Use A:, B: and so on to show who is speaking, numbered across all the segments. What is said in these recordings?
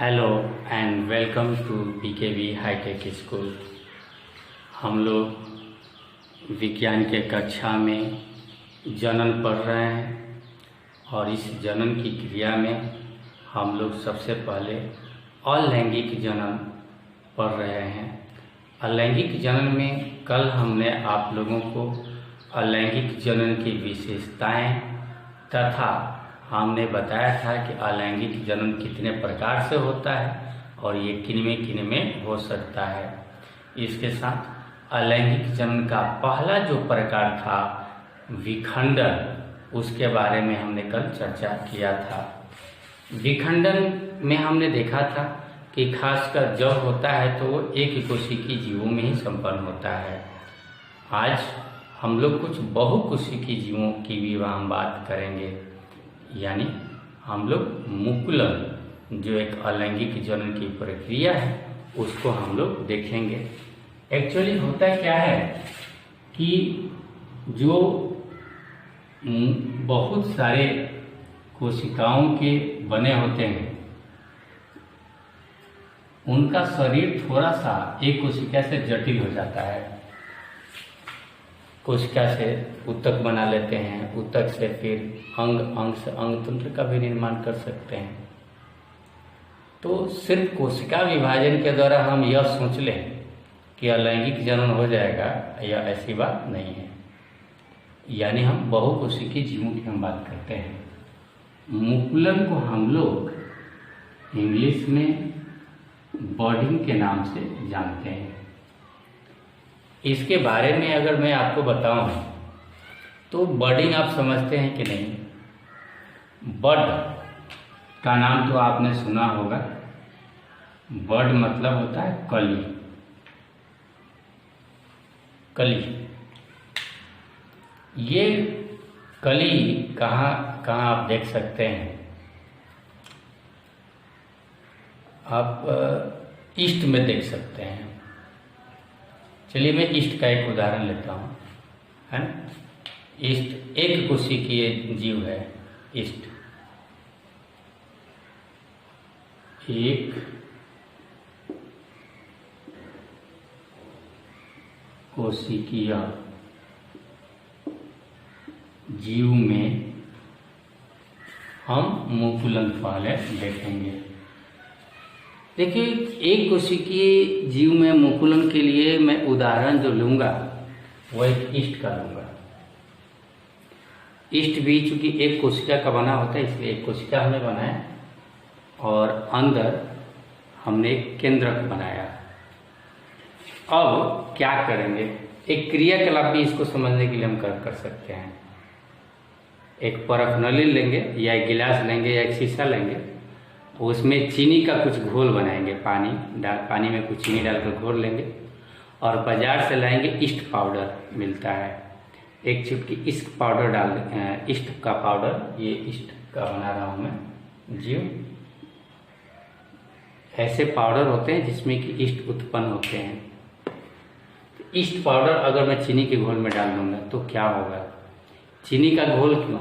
A: Hello and welcome to PKV hi tech school. हम लोग विज्ञान के कक्षा में जनन पढ़ रहे हैं और इस जनन की क्रिया में हम लोग सबसे पहले अलैंगिक जनन पढ़ रहे हैं। अलैंगिक जनन में कल हमने आप लोगों को अलैंगिक जनन की विशेषताएं तथा हमने बताया था कि अलैंगिक जनन कितने प्रकार से होता है और ये किन में हो सकता है। इसके साथ अलैंगिक जनन का पहला जो प्रकार था विखंडन, उसके बारे में हमने कल चर्चा किया था। विखंडन में हमने देखा था कि खासकर जब होता है तो वो एक कोशिकीय जीवों में ही संपन्न होता है। आज हम लोग कुछ बहुकोशिकीय जीवों की भी हम बात करेंगे, यानी हम लोग मुकुलन जो एक अलैंगिक जनन की प्रक्रिया है उसको हम लोग देखेंगे। एक्चुअली होता क्या है कि जो बहुत सारे कोशिकाओं के बने होते हैं उनका शरीर थोड़ा सा एक कोशिका से जटिल हो जाता है। कोशिका से ऊतक बना लेते हैं, ऊतक से फिर अंग से अंग तंत्र का भी निर्माण कर सकते हैं। तो सिर्फ कोशिका विभाजन के द्वारा हम यह सोच लें कि अलैंगिक जनन हो जाएगा, यह ऐसी बात नहीं है। यानी हम बहुकोशिकीय जीवों की हम बात करते हैं। मुकुलन को हम लोग इंग्लिश में बर्डिंग के नाम से जानते हैं। इसके बारे में अगर मैं आपको बताऊं तो बर्डिंग आप समझते हैं कि नहीं? बर्ड का नाम तो आपने सुना होगा। बर्ड मतलब होता है कली। कली, ये कली कहाँ कहाँ आप देख सकते हैं? आप ईस्ट में देख सकते हैं। चलिए मैं ईस्ट का एक उदाहरण लेता हूँ, है ना। ईस्ट एक कोशिकीय जीव है। ईस्ट एक कोशिकीय जीव में हम मुकुलन पहले देखेंगे। देखिए, एक कोशिकीय जीव में मुकुलन के लिए मैं उदाहरण जो लूँगा वो एक ईस्ट का लूँगा। ईस्ट भी चूँकि एक कोशिका का बना होता है इसलिए एक कोशिका हमने बनाया और अंदर हमने एक केंद्रक बनाया। अब क्या करेंगे? एक क्रियाकलाप भी इसको समझने के लिए हम कर सकते हैं। एक परख नली लेंगे या एक गिलास लेंगे या एक शीशा लेंगे, उसमें चीनी का कुछ घोल बनाएंगे। पानी में कुछ चीनी डालकर घोल लेंगे और बाजार से लाएंगे ईस्ट पाउडर मिलता है। एक चुटकी ईस्ट पाउडर डाल ईस्ट का पाउडर, ये ईस्ट का बना रहा हूँ मैं जीव। ऐसे पाउडर होते हैं जिसमें कि ईस्ट उत्पन्न होते हैं। तो ईस्ट पाउडर अगर मैं चीनी के घोल में डाल दूँगा तो क्या होगा? चीनी का घोल क्यों?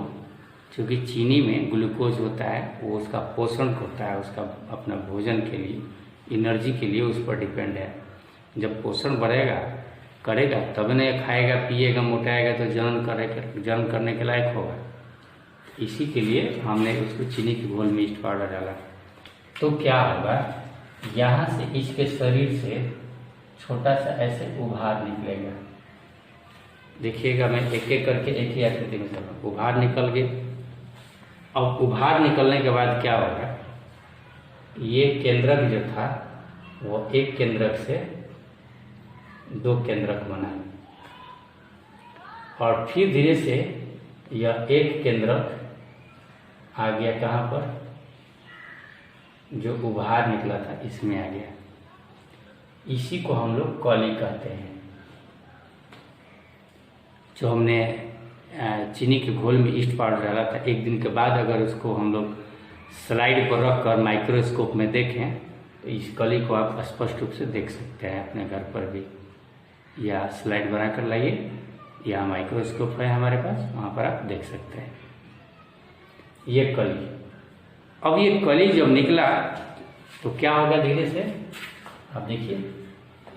A: क्योंकि चीनी में ग्लूकोज होता है, वो उसका पोषण होता है, उसका अपना भोजन के लिए, एनर्जी के लिए उस पर डिपेंड है। जब पोषण बढ़ेगा करेगा तब न खाएगा पिएगा मोटाएगा तो जन्म करने के लायक होगा। इसी के लिए हमने उसको चीनी के घोल में ईस्ट पाउडर डाला। तो क्या होगा? यहाँ से इसके शरीर से छोटा सा ऐसे उभार निकलेगा। देखिएगा, मैं एक एक करके एक ही आकृति में कर उभार निकल गए। अब उभार निकलने के बाद क्या होगा? ये केंद्रक जो था वो एक केंद्रक से दो केंद्रक बना और फिर धीरे से यह एक केंद्रक आ गया कहाँ पर? जो उभार निकला था इसमें आ गया। इसी को हम लोग कली कहते हैं। जो हमने चीनी के घोल में ईस्ट पाउडर डाला था, एक दिन के बाद अगर उसको हम लोग स्लाइड पर रख कर माइक्रोस्कोप में देखें तो इस कली को आप स्पष्ट रूप से देख सकते हैं अपने घर पर भी, या स्लाइड बना कर लाइए या माइक्रोस्कोप है हमारे पास, वहाँ पर आप देख सकते हैं। ये कली। अब ये कली जब निकला तो क्या होगा धीरे से, अब देखिए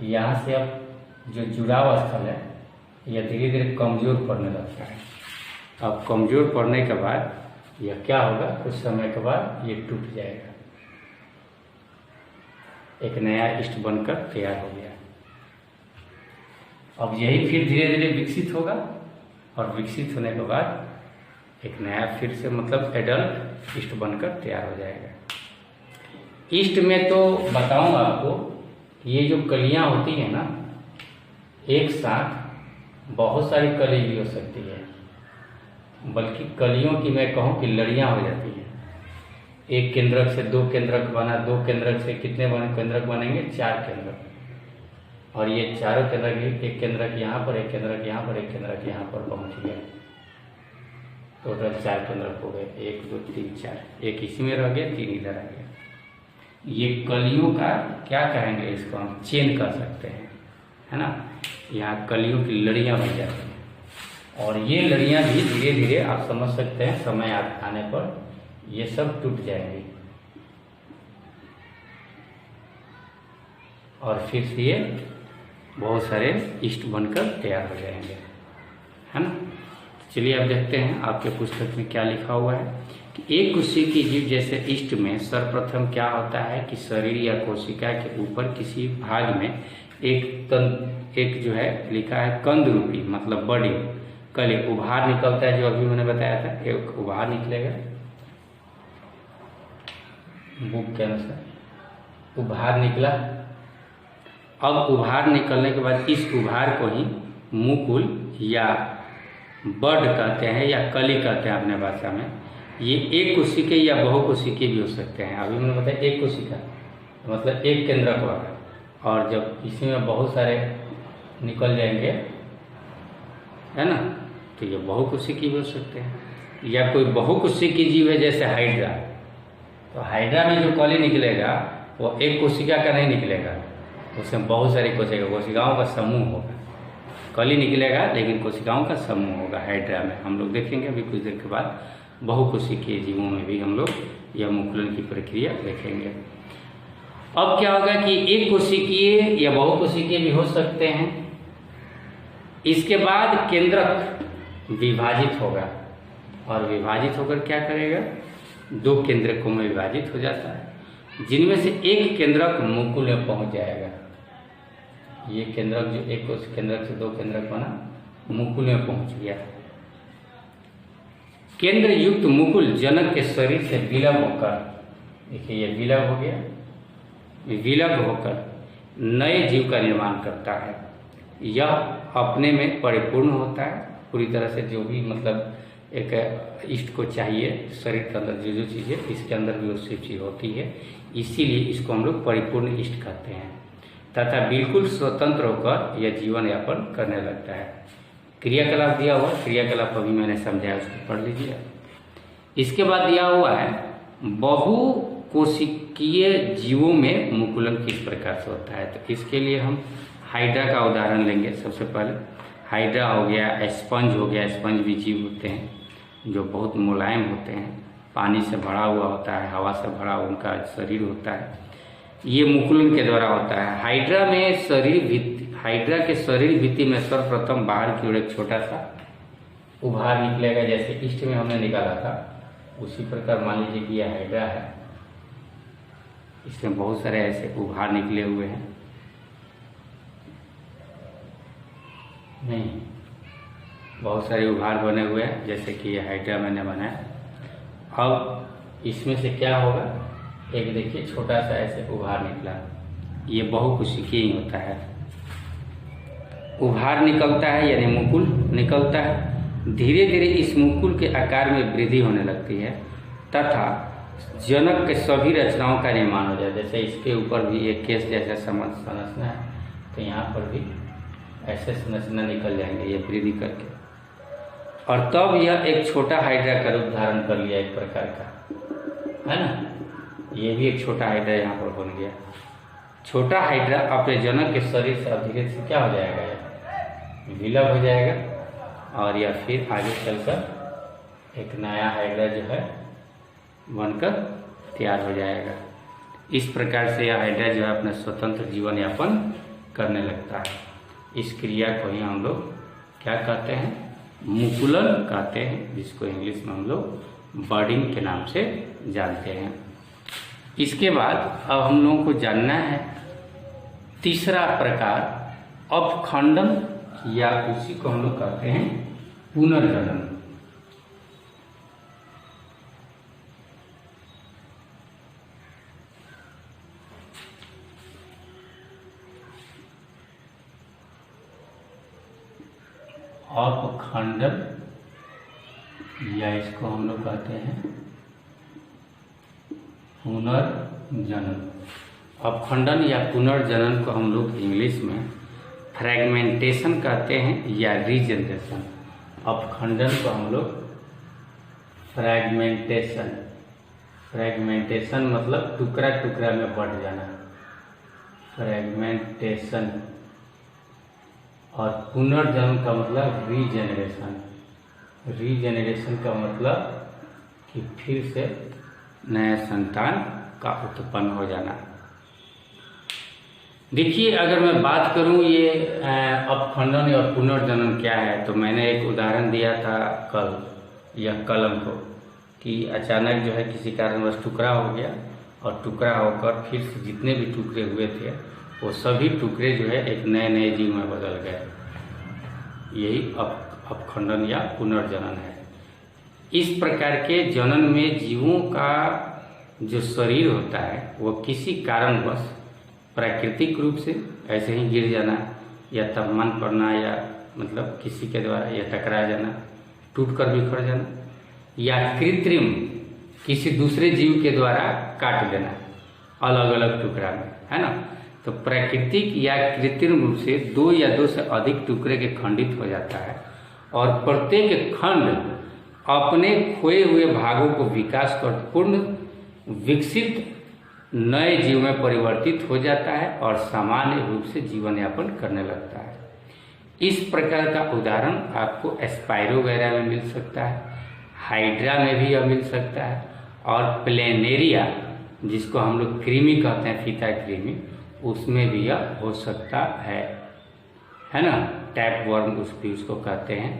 A: यहाँ से अब जो जुड़ाव स्थल है यह धीरे धीरे कमज़ोर पड़ने लगता है। अब कमज़ोर पड़ने के बाद यह क्या होगा, कुछ समय के बाद ये टूट जाएगा, एक नया इष्ट बनकर तैयार हो गया। अब यही फिर धीरे धीरे विकसित होगा और विकसित होने के बाद एक नया फिर से मतलब एडल्ट इष्ट बनकर तैयार हो जाएगा। इष्ट में तो बताऊं आपको, ये जो कलियां होती हैं ना, एक साथ बहुत सारी कली भी हो सकती है, बल्कि कलियों की मैं कहूँ कि लड़ियाँ हो जाती हैं। एक केंद्रक से 2 केंद्रक बना, 2 केंद्रक से कितने केंद्रक बनेंगे, 4 केंद्रक, और ये चारों केंद्रक, एक केंद्रक यहाँ पर, एक केंद्रक यहाँ पर, एक केंद्रक यहाँ पर पहुँच गया, टोटल 4 केंद्रक हो गए। 1 2 3 4, एक इसी में रह गया, 3 इधर आ गया। ये कलियों का क्या कहेंगे, इसको हम चेन कर सकते हैं, है ना। यहाँ कलियों की लड़ियाँ बन जाती हैं और ये लड़ियाँ भी धीरे धीरे आप समझ सकते हैं समय आने पर ये सब टूट जाएंगी और फिर से ये बहुत सारे इष्ट बनकर तैयार हो जाएंगे, है ना। चलिए अब देखते हैं आपके पुस्तक में क्या लिखा हुआ है कि एक कोशिकीय जीव जैसे इष्ट में सर्वप्रथम क्या होता है कि शरीर या कोशिका के ऊपर किसी भाग में एक जो है लिखा है कंद रूपी मतलब बड़ी कली उभार निकलता है, जो अभी मैंने बताया था, एक उभार निकलेगा बुक के अनुसार, उभार निकला। अब उभार निकलने के बाद इस उभार को ही मुकुल या बड कहते हैं या कली कहते हैं अपने भाषा में। ये एक कोशिकीय या बहुकोशिकीय भी हो सकते हैं। अभी मैंने बताया एक कोशिका मतलब एक केंद्रक वाला, और जब इसमें बहुत सारे निकल जाएंगे, है ना, तो ये बहुकोशिकीय भी हो सकते हैं। या कोई बहुकोशिकीय जीव है जैसे हाइड्रा, तो हाइड्रा में जो कली निकलेगा वो एक कोशिका का नहीं निकलेगा, उसमें बहुत सारी कोशिकाओं का समूह होगा। कली निकलेगा लेकिन कोशिकाओं का समूह होगा हाइड्रा में। हम लोग देखेंगे अभी कुछ देर के बाद बहुकोशिकीय जीवों में भी हम लोग यह मुकुलन की प्रक्रिया देखेंगे। अब क्या होगा कि एक कोशिकीय या बहुकोशिकीय भी हो सकते हैं। इसके बाद केंद्रक विभाजित होगा और विभाजित होकर क्या करेगा, 2 केंद्रकों में विभाजित हो जाता है, जिनमें से एक केंद्रक मुकुल में पहुंच जाएगा। ये केंद्रक जो एक केंद्रक से 2 केंद्रक बना, मुकुल में पहुंच गया। केंद्र युक्त मुकुल जनक के शरीर से विलग होकर, देखिए ये विलग हो गया, विलग होकर नए जीव का निर्माण करता है। यह अपने में परिपूर्ण होता है पूरी तरह से, जो भी मतलब एक इष्ट को चाहिए शरीर के अंदर जो चीज़ें, इसके अंदर भी वो सब चीज़ होती है, इसीलिए इसको हम लोग परिपूर्ण इष्ट कहते हैं। तथा बिल्कुल स्वतंत्र होकर यह जीवन यापन करने लगता है। क्रियाकलाप दिया हुआ, क्रियाकलाप अभी मैंने समझाया, उसको पढ़ लीजिए। इसके बाद दिया हुआ है बहुकोशिकीय जीवों में मुकुलन किस प्रकार से होता है। तो इसके लिए हम हाइड्रा का उदाहरण लेंगे। सबसे पहले हाइड्रा हो गया, स्पंज हो गया। स्पंज भी जीव होते हैं जो बहुत मुलायम होते हैं, पानी से भरा हुआ होता है, हवा से भरा हुआ उनका शरीर होता है। ये मुकुलन के द्वारा होता है। हाइड्रा के शरीर भित्ति में सर्वप्रथम बाहर की ओर एक छोटा सा उभार निकलेगा, जैसे इष्ट में हमने निकाला था उसी प्रकार मान लीजिए कि यह हाइड्रा है, इसमें बहुत सारे ऐसे उभार निकले हुए हैं। नहीं, बहुत सारे उभार बने हुए हैं, जैसे कि यह हाइड्रा मैंने बनाया। अब इसमें से क्या होगा, एक देखिए छोटा सा ऐसे उभार निकला, ये बहुकोशिकीय ही होता है। उभार निकलता है यानी मुकुल निकलता है। धीरे धीरे इस मुकुल के आकार में वृद्धि होने लगती है तथा जनक के सभी रचनाओं का निर्माण हो जाए। जैसे इसके ऊपर भी एक केस जैसा संरचना है, तो यहाँ पर भी ऐसे संरचना निकल जाएंगे ये वृद्धि करके, और तब यह एक छोटा हाइड्रा का रूप धारण कर लिया एक प्रकार का, है ना। ये भी एक छोटा हाइड्रा यहाँ पर बन गया। छोटा हाइड्रा अपने जनक के शरीर से अब धीरे से क्या हो जाएगा, यह विलग हो जाएगा और यह फिर आगे चलकर एक नया हाइड्रा जो है बनकर तैयार हो जाएगा। इस प्रकार से यह हाइड्रा जो है अपना स्वतंत्र जीवन यापन करने लगता है। इस क्रिया को ही हम लोग क्या कहते हैं, मुकुलन कहते हैं, जिसको इंग्लिश में हम लोग बर्डिंग के नाम से जानते हैं। इसके बाद अब हम लोगों को जानना है तीसरा प्रकार अपखंडन, या उसी को हम लोग कहते हैं पुनर्जनन। अपखंडन, या इसको हम लोग कहते हैं पुनर्जनन। अपखंडन या पुनर्जनन को हम लोग इंग्लिश में फ्रैगमेंटेशन कहते हैं या रीजनरेशन। अपखंडन को हम लोग फ्रैगमेंटेशन, फ्रैगमेंटेशन मतलब टुकड़ा टुकड़ा में बढ़ जाना, फ्रैगमेंटेशन। और पुनर्जन्म का मतलब रीजेनरेशन, रीजेनरेशन का मतलब कि फिर से नया संतान का उत्पन्न हो जाना। देखिए, अगर मैं बात करूं ये अपखंडन और पुनर्जन्म क्या है, तो मैंने एक उदाहरण दिया था कल या कलम को, कि अचानक जो है किसी कारणवश टुकड़ा हो गया और टुकड़ा होकर फिर से जितने भी टुकड़े हुए थे वो सभी टुकड़े जो है एक नए नए जीव में बदल गए। यही अपखंडन या पुनर्जनन है। इस प्रकार के जनन में जीवों का जो शरीर होता है वो किसी कारणवश प्राकृतिक रूप से ऐसे ही गिर जाना, या तापमान पड़ना, या मतलब किसी के द्वारा या टकरा जाना, टूटकर बिखर जाना, या कृत्रिम किसी दूसरे जीव के द्वारा काट देना अलग अलग टुकड़ा में, है ना। तो प्राकृतिक या कृत्रिम रूप से दो या दो से अधिक टुकड़े के खंडित हो जाता है और प्रत्येक खंड अपने खोए हुए भागों को विकास कर पूर्ण विकसित नए जीव में परिवर्तित हो जाता है और सामान्य रूप से जीवन यापन करने लगता है। इस प्रकार का उदाहरण आपको स्पाइरो वगैरह में मिल सकता है, हाइड्रा में भी यह मिल सकता है, और प्लेनेरिया जिसको हम लोग कृमि कहते हैं, फीता कृमि, उसमें भी यह हो सकता है ना। टैप वर्म उसको कहते हैं।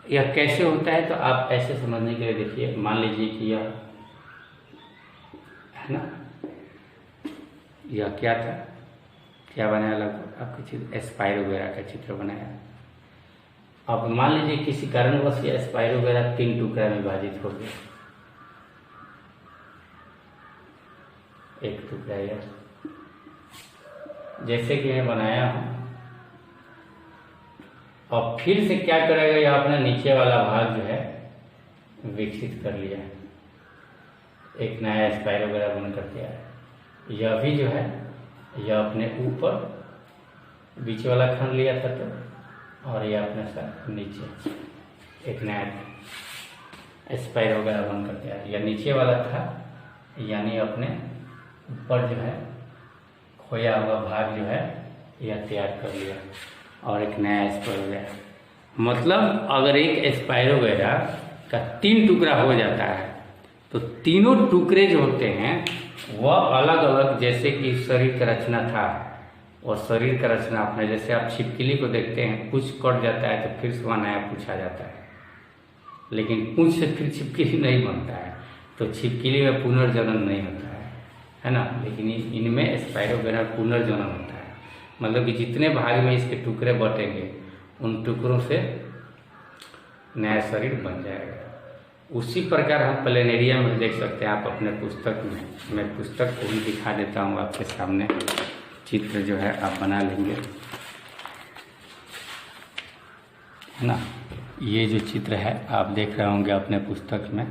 A: यह कैसे होता है, तो आप ऐसे समझने के लिए देखिए, मान लीजिए कि यह है ना, यह क्या था, क्या बनाया, लगभग आपके चित्र स्पाइरो वगैरह का चित्र बनाया। अब मान लीजिए किसी कारणवश यह स्पाइरो वगैरह 3 टुकड़ा में विभाजित हो गया, एक टुकड़ा यह जैसे कि मैं बनाया हूं, और फिर से क्या करेगा, यह अपना नीचे वाला भाग जो है विकसित कर लिया, एक नया स्पाइरो वगैरह बन कर के आया। यह भी जो है यह अपने ऊपर बीच वाला खंड लिया था, तो और यह अपने साथ नीचे एक नया स्पाइरो वगैरह बन कर के आया। यह नीचे वाला था, यानी अपने ऊपर जो है खोया हुआ भाग जो है यह तैयार कर लिया और एक नया स्पाइरो वगैरह। मतलब अगर एक स्पाइरो वगैरह का 3 टुकड़ा हो जाता है, तो तीनों टुकड़े जो होते हैं वह अलग अलग, जैसे कि शरीर का रचना था, और शरीर का रचना अपने, जैसे आप छिपकली को देखते हैं, पूंछ कट जाता है तो फिर से वहाँ नया पूंछ आ जाता है, लेकिन पूंछ से फिर छिपकली नहीं बनता है, तो छिपकली में पुनर्जनन नहीं होता है ना। लेकिन इनमें स्पाइरो वगैरह पुनर्जनन होता है, मतलब कि जितने भाग में इसके टुकड़े बटेंगे उन टुकड़ों से नया शरीर बन जाएगा। उसी प्रकार हम प्लेनेरिया में देख सकते हैं, आप अपने पुस्तक में, मैं पुस्तक को भी दिखा देता हूँ आपके सामने, चित्र जो है आप बना लेंगे, है ना। ये जो चित्र है आप देख रहे होंगे अपने पुस्तक में,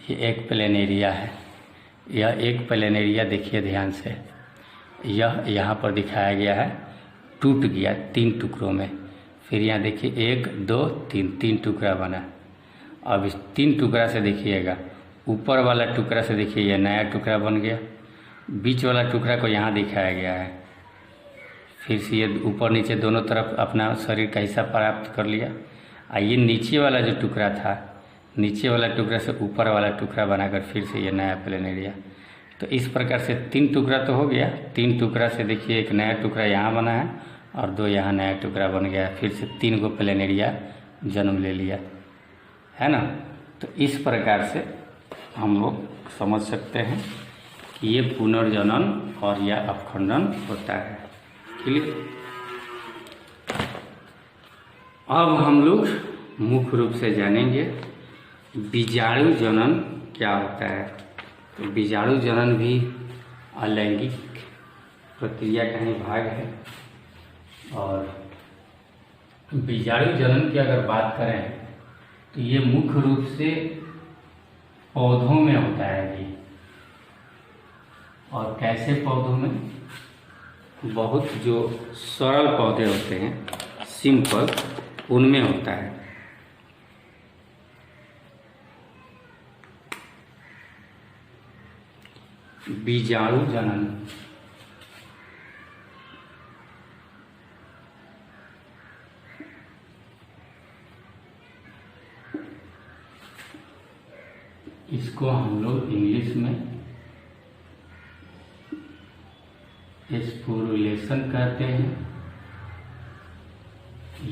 A: ये एक प्लेनेरिया है। यह एक प्लेनेरिया देखिए ध्यान से, यह यहाँ पर दिखाया गया है, टूट गया 3 टुकड़ों में। फिर यहाँ देखिए 1 2 3 टुकड़ा बना। अब इस 3 टुकड़ा से देखिएगा, ऊपर वाला टुकड़ा से देखिए यह नया टुकड़ा बन गया, बीच वाला टुकड़ा को यहाँ दिखाया गया है, फिर से ये ऊपर नीचे दोनों तरफ अपना शरीर का हिस्सा प्राप्त कर लिया। ये नीचे वाला जो टुकड़ा था, नीचे वाला टुकड़ा से ऊपर वाला टुकड़ा बनाकर फिर से ये नया प्लेनेरिया। तो इस प्रकार से 3 टुकड़ा तो हो गया। 3 टुकड़ा से देखिए एक नया टुकड़ा यहाँ बना है और 2 यहाँ नया टुकड़ा बन गया, फिर से 3 गो प्लेनेरिया जन्म ले लिया, है ना। तो इस प्रकार से हम लोग समझ सकते हैं कि ये पुनर्जनन और यह अपखंडन होता है। क्लियर। अब हम लोग मुख्य रूप से जानेंगे बीजाणु जनन क्या होता है। तो बीजाणु जनन भी अलैंगिक प्रक्रिया का ही भाग है। और बीजाणु जनन की अगर बात करें तो ये मुख्य रूप से पौधों में होता है जी। और कैसे पौधों में? बहुत जो सरल पौधे होते हैं, सिंपल, उनमें होता है। बीजाणु जनन इसको हम लोग इंग्लिश में स्पोरुलेशन कहते हैं,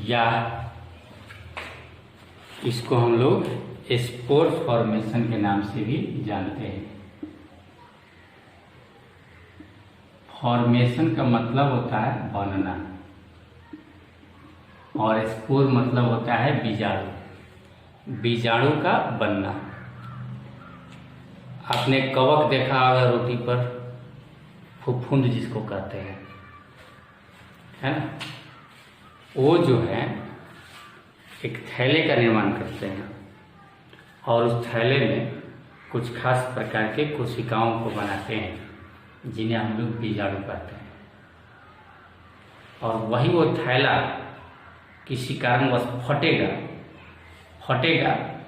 A: या इसको हम लोग स्पोर फॉर्मेशन के नाम से भी जानते हैं। फॉर्मेशन का मतलब होता है बनना और स्पोर मतलब होता है बीजाणु, बीजाणु का बनना। आपने कवक देखा होगा रोटी पर, फुफुंद जिसको कहते हैं, है ना। वो जो है एक थैले का निर्माण करते हैं और उस थैले में कुछ खास प्रकार के कोशिकाओं को बनाते हैं जिन्हें हम लोग बीजाणु कहते हैं। और वही वो थैला किसी कारणवश फटेगा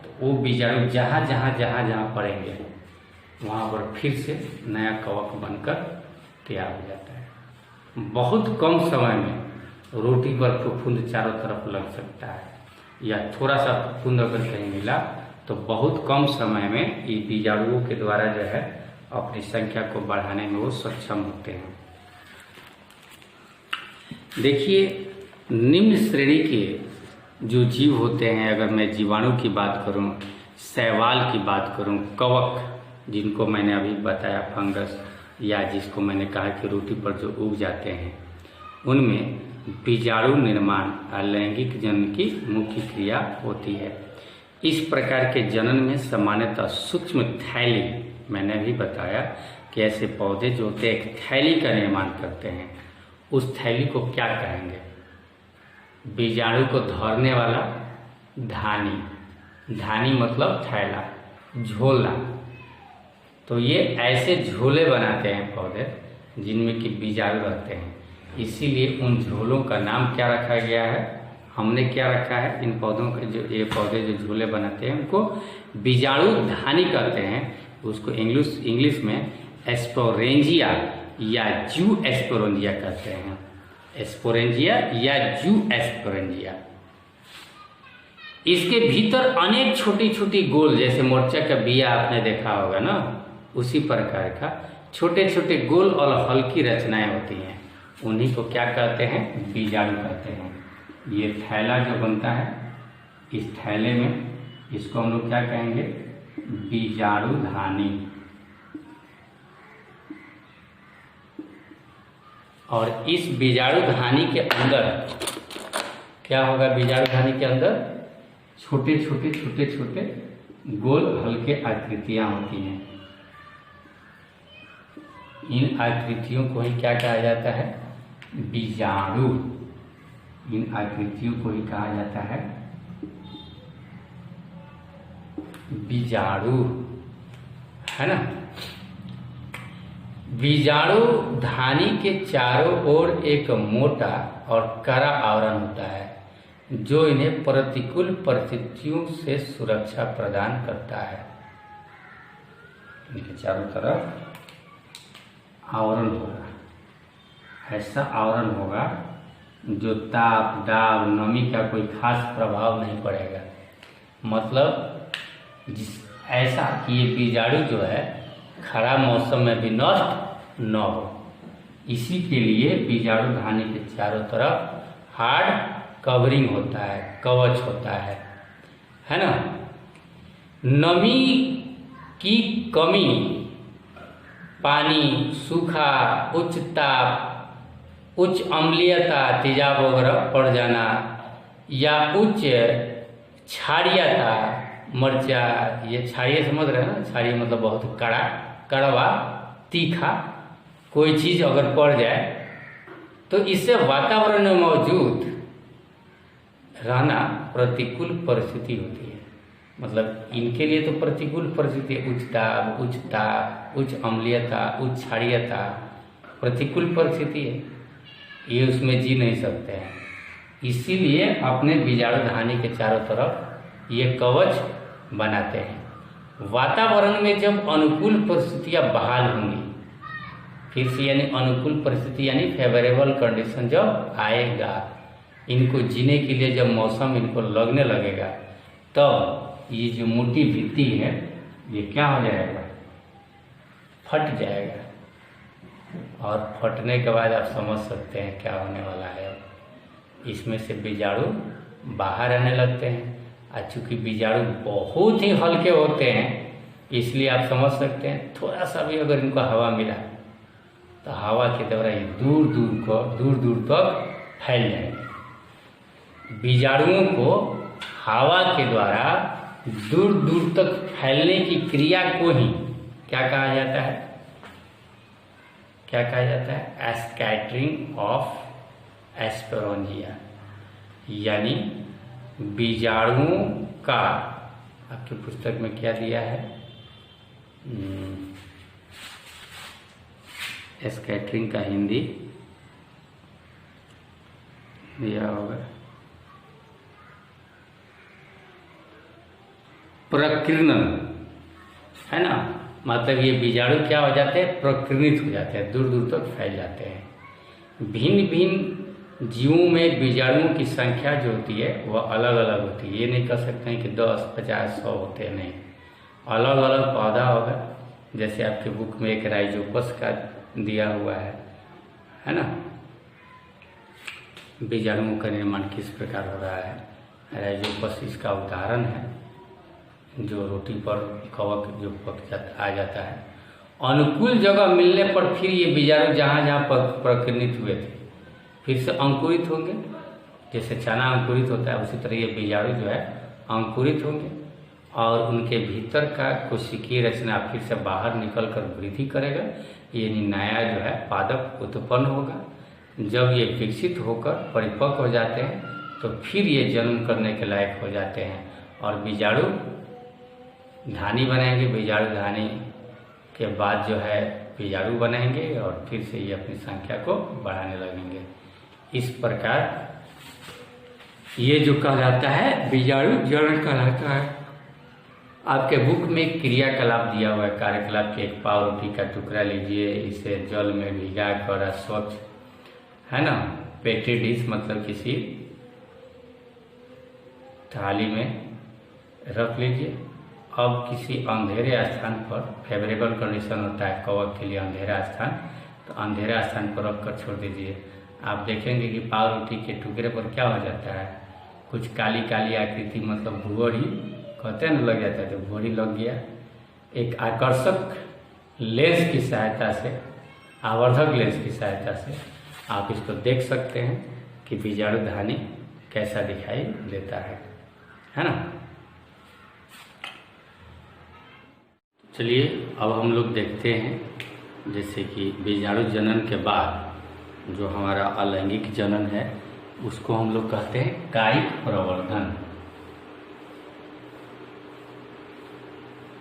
A: तो वो बीजाणु जहाँ पड़ेंगे वहाँ पर फिर से नया कवक बनकर तैयार हो जाता है। बहुत कम समय में रोटी पर फफूंद चारों तरफ लग सकता है, या थोड़ा सा फफूंद अगर कहीं मिला तो बहुत कम समय में ये बीजाणुओं के द्वारा जो है अपनी संख्या को बढ़ाने में वो सक्षम होते हैं। देखिए, निम्न श्रेणी के जो जीव होते हैं, अगर मैं जीवाणु की बात करूं, शैवाल की बात करूं, कवक जिनको मैंने अभी बताया, फंगस, या जिसको मैंने कहा कि रोटी पर जो उग जाते हैं, उनमें बीजाणु निर्माण अलैंगिक जनन की मुख्य क्रिया होती है। इस प्रकार के जनन में सामान्यतः सूक्ष्म थैली, मैंने भी बताया कि ऐसे पौधे जो होते हैं एक थैली का निर्माण करते हैं। उस थैली को क्या कहेंगे? बीजाणु को धरने वाला धानी, धानी मतलब थैला, झोला। तो ये ऐसे झोले बनाते हैं पौधे जिनमें कि बीजाणु रहते हैं, इसीलिए उन झोलों का नाम क्या रखा गया है? हमने क्या रखा है? इन पौधों के जो ये पौधे जो झोले बनाते हैं उनको बीजाणु धानी कहते हैं। उसको इंग्लिश में एस्पोरेंजिया या जू एस्पोरेंजिया कहते हैं। एस्पोरेंजिया या जू एस्पोरेंजिया। इसके भीतर अनेक छोटी छोटी गोल, जैसे मोर्चा का बिया आपने देखा होगा ना, उसी प्रकार का छोटे छोटे गोल और हल्की रचनाएं होती हैं, उन्हीं को क्या कहते हैं? बीजाणु कहते हैं। ये थैला जो बनता है, इस थैले में इसको हम लोग क्या कहेंगे? बीजाणु धानी। और इस बीजाणु धानी के अंदर क्या होगा? बीजाणु धानी के अंदर छोटे छोटे गोल हल्के आकृतियां होती हैं। इन आकृतियों को ही क्या कहा जाता है? बीजाणु। इन आकृतियों को ही कहा जाता है बीजाणु, है ना। बीजाणु धानी के चारों ओर एक मोटा और कड़ा आवरण होता है जो इन्हें प्रतिकूल परिस्थितियों से सुरक्षा प्रदान करता है। इनके चारों तरफ आवरण होगा, ऐसा आवरण होगा जो ताप, दाब, नमी का कोई खास प्रभाव नहीं पड़ेगा। मतलब ऐसा कि ये बीजाणु जो है खराब मौसम में भी नष्ट न हो। इसी के लिए बीजाणु धानी के चारों तरफ हार्ड कवरिंग होता है, कवच होता है ना। नमी की कमी, पानी, सूखा, उच्च ताप, उच्च अम्लीयता, तेजाब वगैरह पड़ जाना, या उच्च क्षारीयता, मर्चा, ये क्षारीय समझ रहे हैं ना, क्षारीय मतलब बहुत कड़ा, कड़वा, तीखा कोई चीज़ अगर पड़ जाए तो इससे वातावरण में मौजूद रहना प्रतिकूल परिस्थिति होती है। मतलब इनके लिए तो प्रतिकूल परिस्थिति है, उच्च ताप, उच्च अम्लीयता, उच्च क्षारीयता प्रतिकूल परिस्थिति है, ये उसमें जी नहीं सकते हैं। इसीलिए अपने बीजाणु धानी के चारों तरफ ये कवच बनाते हैं। वातावरण में जब अनुकूल परिस्थितियाँ बहाल होंगी, फिर से यानी अनुकूल परिस्थिति यानी फेवरेबल कंडीशन जब आएगा, इनको जीने के लिए जब मौसम इनको लगने लगेगा, तब ये जो मोटी भित्ति है ये क्या हो जाएगा, फट जाएगा। और फटने के बाद आप समझ सकते हैं क्या होने वाला है। इसमें से बीजाणु बाहर आने लगते हैं, और चूँकि बीजाणु बहुत ही हल्के होते हैं इसलिए आप समझ सकते हैं थोड़ा सा भी अगर इनको हवा मिला तो हवा के द्वारा ये दूर दूर तक फैल जाएंगे। बीजाणुओं को हवा के द्वारा दूर दूर तक फैलने की क्रिया को ही क्या कहा जाता है, क्या कहा जाता है, स्कैटरिंग ऑफ एस्पेरोंजिया। यानी बीजाणुओं का, आपकी पुस्तक में क्या दिया है, स्कैटरिंग का हिंदी दिया होगा, प्रकीर्णन, है ना। मतलब ये बीजाणु क्या हो जाते हैं, प्रकीर्णित हो जाते हैं, दूर दूर तक फैल जाते हैं। भिन्न भिन्न जीवों में बीजाणुओं की संख्या जो होती है वह अलग अलग होती है। ये नहीं कह सकते हैं कि 10, 50, 100 होते हैं, नहीं, अलग अलग पौधा होगा। जैसे आपके बुक में एक राइजोपस का दिया हुआ है ना, बीजाणुओं का निर्माण किस प्रकार हो रहा है। राइजोपस इसका उदाहरण है, जो रोटी पर कवक जो पक आ जाता है। अनुकूल जगह मिलने पर फिर ये बीजाणु जहाँ जहाँ प्रकीर्णित हुए थे फिर से अंकुरित होंगे। जैसे चना अंकुरित होता है उसी तरह ये बीजाणु जो है अंकुरित होंगे और उनके भीतर का कोशिकीय रचना फिर से बाहर निकल कर वृद्धि करेगा, यानी नया जो है पादप उत्पन्न होगा। जब ये विकसित होकर परिपक्व हो जाते हैं तो फिर ये जन्म करने के लायक हो जाते हैं और बीजाणु धानी बनाएंगे। बीजाणु धानी के बाद जो है बीजाणु बनाएंगे और फिर से ये अपनी संख्या को बढ़ाने लगेंगे। इस प्रकार ये जो कहलाता है बीजाणु जनन कहलाता है। आपके बुक में क्रियाकलाप दिया हुआ है, कार्यकलाप के एक पाव रोटी का टुकड़ा लीजिए, इसे जल में भिगा कर स्वच्छ, है ना, पेटी डिश मतलब किसी थाली में रख लीजिए। अब किसी अंधेरे स्थान पर, फेवरेबल कंडीशन होता है कवक के लिए अंधेरा स्थान, तो अंधेरा स्थान पर रख कर छोड़ दीजिए। आप देखेंगे कि पाव रोटी के टुकड़े पर क्या हो जाता है, कुछ काली काली आकृति मतलब भुवड़ी कहते हैं ना, लग जाता है, तो भुवड़ी लग गया। एक आकर्षक लेंस की सहायता से, आवर्धक लेंस की सहायता से आप इसको देख सकते हैं कि बीजाणु धानी कैसा दिखाई देता है ना। चलिए अब हम लोग देखते हैं जैसे कि बीजाणु जनन के बाद जो हमारा अलैंगिक जनन है उसको हम लोग कहते हैं कायिक प्रवर्धन।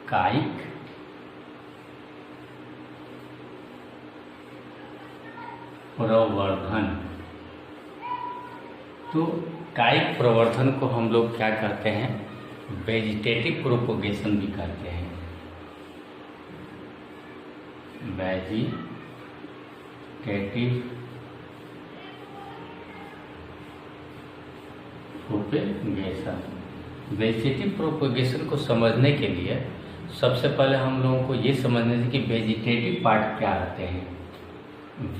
A: कायिक प्रवर्धन। तो कायिक प्रवर्धन को हम लोग क्या कहते हैं, वेजिटेटिव प्रोपोगेशन भी कहते हैं। Vegetative propagation. वेजिटेटिव प्रोपेगेशन को समझने के लिए सबसे पहले हम लोगों को ये समझना चाहिए कि वेजिटेटिव पार्ट क्या होते हैं।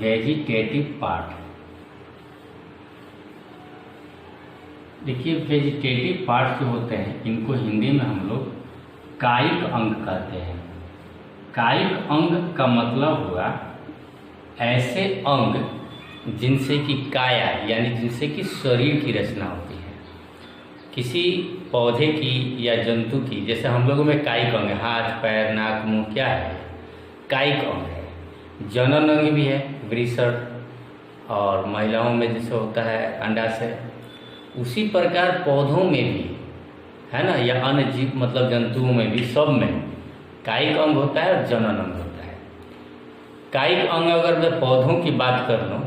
A: वेजिटेटिव पार्ट, देखिए वेजिटेटिव पार्ट जो होते हैं इनको हिंदी में हम लोग कायिक अंग कहते हैं। कायिक अंग का मतलब हुआ ऐसे अंग जिनसे कि काया यानी जिनसे कि शरीर की रचना होती है। किसी पौधे की या जंतु की, जैसे हम लोगों में कायिक अंग है, हाथ पैर नाक मुंह क्या है, कायिक अंग है। जनन अंग भी है, वृषण, और महिलाओं में जैसे होता है अंडाशय, उसी प्रकार पौधों में भी है ना, या अन्य जीव मतलब जंतुओं में भी, सब में कायिक अंग होता है और जनन अंग होता है। कायिक अंग अगर मैं पौधों की बात कर लूँ,